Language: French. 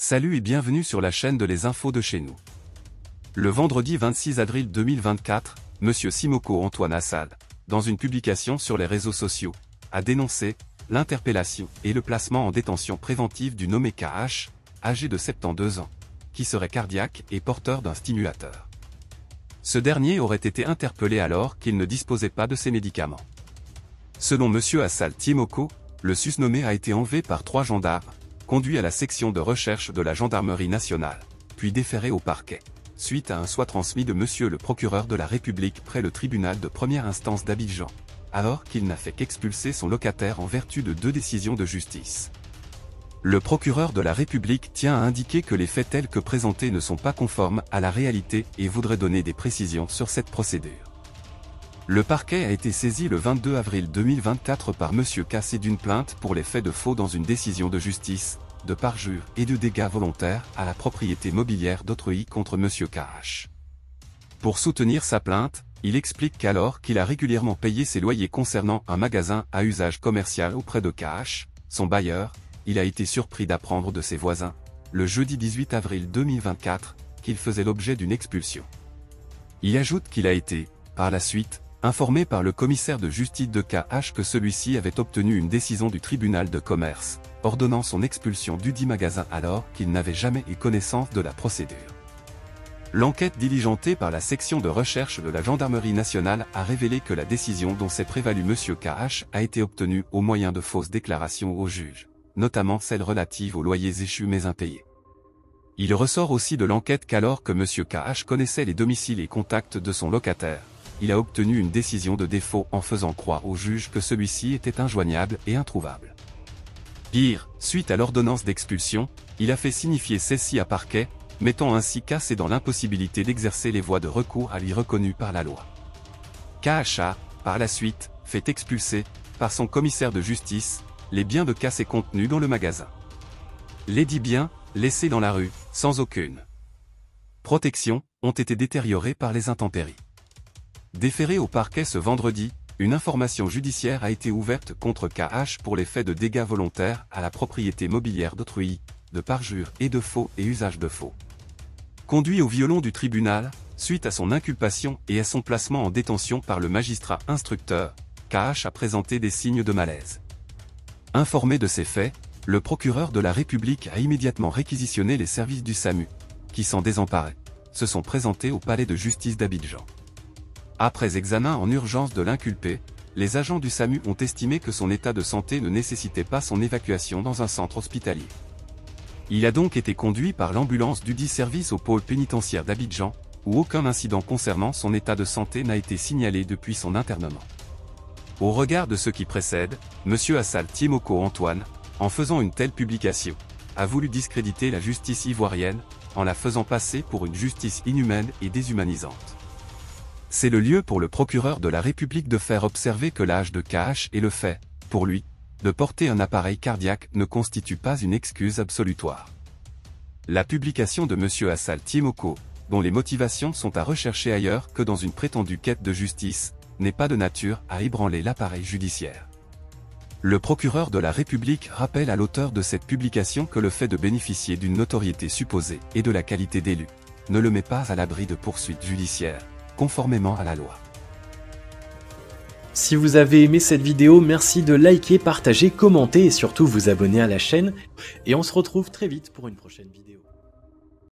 Salut et bienvenue sur la chaîne de Les Infos de chez nous. Le vendredi 26 avril 2024, Monsieur Simoko Antoine Assal, dans une publication sur les réseaux sociaux, a dénoncé l'interpellation et le placement en détention préventive du nommé KH, âgé de 72 ans, qui serait cardiaque et porteur d'un stimulateur. Ce dernier aurait été interpellé alors qu'il ne disposait pas de ces médicaments. Selon Monsieur Assal Timoko, le susnommé a été enlevé par 3 gendarmes, conduit à la section de recherche de la gendarmerie nationale, puis déféré au parquet, suite à un soit transmis de Monsieur le procureur de la République près le tribunal de première instance d'Abidjan, alors qu'il n'a fait qu'expulser son locataire en vertu de 2 décisions de justice. Le procureur de la République tient à indiquer que les faits tels que présentés ne sont pas conformes à la réalité et voudrait donner des précisions sur cette procédure. Le parquet a été saisi le 22 avril 2024 par Monsieur Cassé d'une plainte pour les faits de faux dans une décision de justice, de parjure et de dégâts volontaires à la propriété mobilière d'autrui contre Monsieur KH. Pour soutenir sa plainte, il explique qu'alors qu'il a régulièrement payé ses loyers concernant un magasin à usage commercial auprès de KH, son bailleur, il a été surpris d'apprendre de ses voisins, le jeudi 18 avril 2024, qu'il faisait l'objet d'une expulsion. Il ajoute qu'il a été, par la suite, informé par le commissaire de justice de KH que celui-ci avait obtenu une décision du tribunal de commerce, ordonnant son expulsion dudit magasin alors qu'il n'avait jamais eu connaissance de la procédure. L'enquête diligentée par la section de recherche de la gendarmerie nationale a révélé que la décision dont s'est prévalu Monsieur KH a été obtenue au moyen de fausses déclarations au juge, notamment celles relatives aux loyers échus mais impayés. Il ressort aussi de l'enquête qu'alors que Monsieur KH connaissait les domiciles et contacts de son locataire, il a obtenu une décision de défaut en faisant croire au juge que celui-ci était injoignable et introuvable. Pire, suite à l'ordonnance d'expulsion, il a fait signifier celle-ci à parquet, mettant ainsi Cassé dans l'impossibilité d'exercer les voies de recours à lui reconnues par la loi. KH a, par la suite, fait expulser, par son commissaire de justice, les biens de Cassé contenus dans le magasin. Lesdits biens, laissés dans la rue, sans aucune protection, ont été détériorés par les intempéries. Déféré au parquet ce vendredi, une information judiciaire a été ouverte contre KH pour les faits de dégâts volontaires à la propriété mobilière d'autrui, de parjure et de faux et usage de faux. Conduit au violon du tribunal, suite à son inculpation et à son placement en détention par le magistrat instructeur, KH a présenté des signes de malaise. Informé de ces faits, le procureur de la République a immédiatement réquisitionné les services du SAMU, qui s'en désemparés, se sont présentés au palais de justice d'Abidjan. Après examen en urgence de l'inculpé, les agents du SAMU ont estimé que son état de santé ne nécessitait pas son évacuation dans un centre hospitalier. Il a donc été conduit par l'ambulance dudit service au pôle pénitentiaire d'Abidjan, où aucun incident concernant son état de santé n'a été signalé depuis son internement. Au regard de ce qui précède, Monsieur Assal Timoko Antoine, en faisant une telle publication, a voulu discréditer la justice ivoirienne, en la faisant passer pour une justice inhumaine et déshumanisante. C'est le lieu pour le procureur de la République de faire observer que l'âge de KH et le fait, pour lui, de porter un appareil cardiaque ne constitue pas une excuse absolutoire. La publication de Monsieur Assal Timoko, dont les motivations sont à rechercher ailleurs que dans une prétendue quête de justice, n'est pas de nature à ébranler l'appareil judiciaire. Le procureur de la République rappelle à l'auteur de cette publication que le fait de bénéficier d'une notoriété supposée et de la qualité d'élu, ne le met pas à l'abri de poursuites judiciaires, conformément à la loi. Si vous avez aimé cette vidéo, merci de liker, partager, commenter et surtout vous abonner à la chaîne. Et on se retrouve très vite pour une prochaine vidéo.